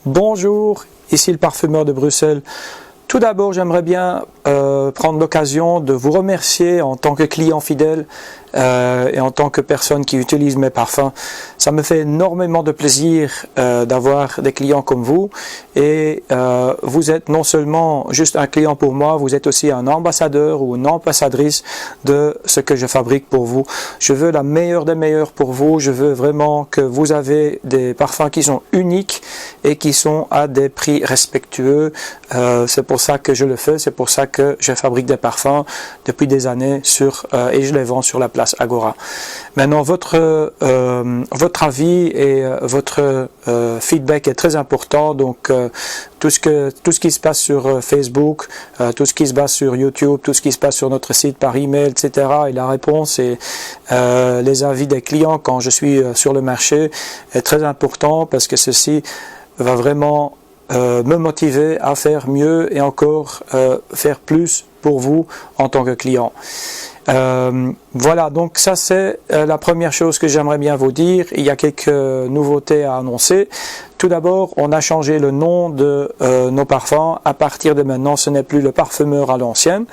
Bonjour, ici le parfumeur de Bruxelles. Tout d'abord, j'aimerais bien prendre l'occasion de vous remercier en tant que client fidèle et en tant que personne qui utilise mes parfums. Ça me fait énormément de plaisir d'avoir des clients comme vous et vous êtes non seulement juste un client pour moi, vous êtes aussi un ambassadeur ou une ambassadrice de ce que je fabrique pour vous. Je veux la meilleure des meilleures pour vous, je veux vraiment que vous avez des parfums qui sont uniques et qui sont à des prix respectueux. C'est pour ça que je le fais, c'est pour ça que je fabrique des parfums depuis des années et je les vends sur la place Agora. Maintenant, votre avis et votre feedback est très important, donc tout ce qui se passe sur Facebook, tout ce qui se passe sur YouTube, tout ce qui se passe sur notre site par email, etc. et la réponse et les avis des clients quand je suis sur le marché est très important parce que ceci va vraiment me motiver à faire mieux et encore faire plus pour vous en tant que client. Voilà, donc ça c'est la première chose que j'aimerais bien vous dire. Il y a quelques nouveautés à annoncer. Tout d'abord, on a changé le nom de nos parfums. À partir de maintenant, ce n'est plus le parfumeur à l'ancienne.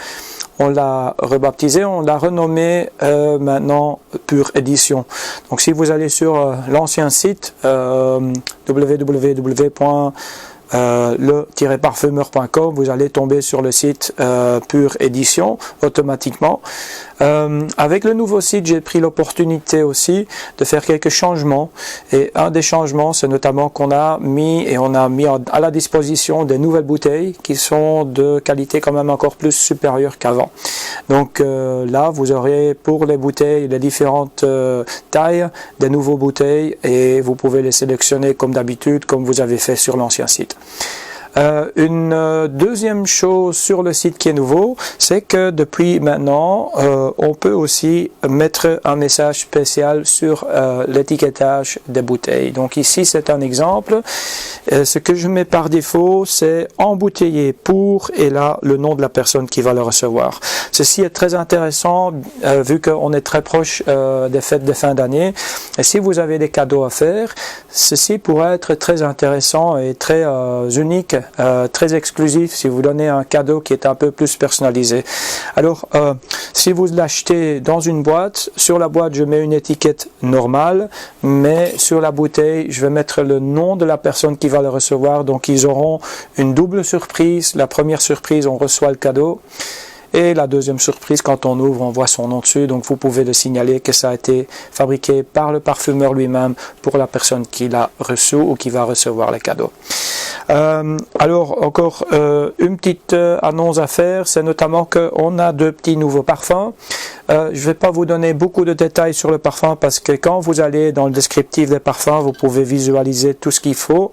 On l'a rebaptisé, on l'a renommé maintenant Pure Édition. Donc si vous allez sur l'ancien site www.le-parfumeur.com, vous allez tomber sur le site Pure Édition automatiquement. Avec le nouveau site, j'ai pris l'opportunité aussi de faire quelques changements et un des changements, c'est notamment qu'on a mis à la disposition des nouvelles bouteilles qui sont de qualité quand même encore plus supérieure qu'avant. Donc là, vous aurez pour les bouteilles les différentes tailles des nouveaux bouteilles et vous pouvez les sélectionner comme d'habitude, comme vous avez fait sur l'ancien site. Une deuxième chose sur le site qui est nouveau, c'est que depuis maintenant, on peut aussi mettre un message spécial sur l'étiquetage des bouteilles. Donc ici, c'est un exemple. Ce que je mets par défaut, c'est embouteillé pour, et là, le nom de la personne qui va le recevoir. Ceci est très intéressant, vu qu'on est très proche des fêtes de fin d'année. Et si vous avez des cadeaux à faire, ceci pourrait être très intéressant et très unique, très exclusif si vous donnez un cadeau qui est un peu plus personnalisé. Alors, si vous l'achetez dans une boîte, sur la boîte je mets une étiquette normale, mais sur la bouteille je vais mettre le nom de la personne qui va le recevoir, donc ils auront une double surprise. La première surprise, on reçoit le cadeau. Et la deuxième surprise, quand on ouvre, on voit son nom dessus. Donc vous pouvez le signaler que ça a été fabriqué par le parfumeur lui-même pour la personne qui l'a reçu ou qui va recevoir le cadeau. Alors encore une petite annonce à faire, c'est notamment qu'on a deux petits nouveaux parfums. Je ne vais pas vous donner beaucoup de détails sur le parfum parce que quand vous allez dans le descriptif des parfums, vous pouvez visualiser tout ce qu'il faut.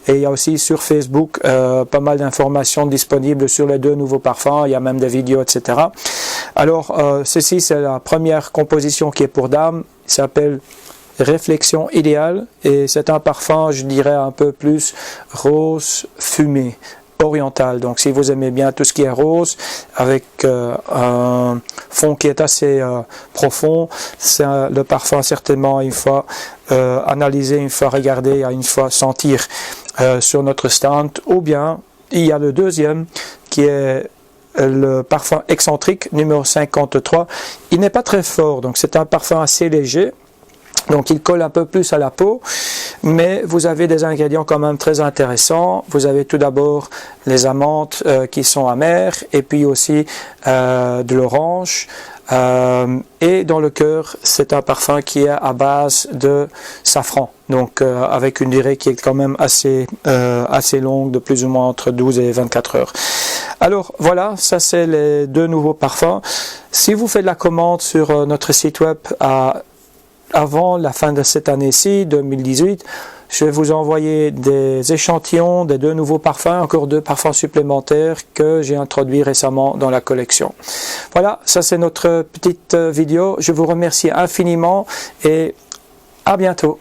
Et il y a aussi sur Facebook pas mal d'informations disponibles sur les deux nouveaux parfums. Il y a même des vidéos, etc. Alors, ceci, c'est la première composition qui est pour dames. Il s'appelle Réflexion idéale et c'est un parfum, je dirais, un peu plus rose fumé, oriental. Donc si vous aimez bien tout ce qui est rose avec un fond qui est assez profond, c'est le parfum certainement une fois analysé, une fois regardé, une fois sentir sur notre stand. Ou bien il y a le deuxième qui est le parfum excentrique numéro 53. Il n'est pas très fort, donc c'est un parfum assez léger. Donc il colle un peu plus à la peau, mais vous avez des ingrédients quand même très intéressants. Vous avez tout d'abord les amandes qui sont amères, et puis aussi de l'orange. Et dans le cœur, c'est un parfum qui est à base de safran, donc avec une durée qui est quand même assez longue, de plus ou moins entre 12 et 24 heures. Alors voilà, ça c'est les deux nouveaux parfums. Si vous faites la commande sur notre site web avant la fin de cette année-ci, 2018, je vais vous envoyer des échantillons des deux nouveaux parfums, encore deux parfums supplémentaires que j'ai introduits récemment dans la collection. Voilà, ça c'est notre petite vidéo. Je vous remercie infiniment et à bientôt.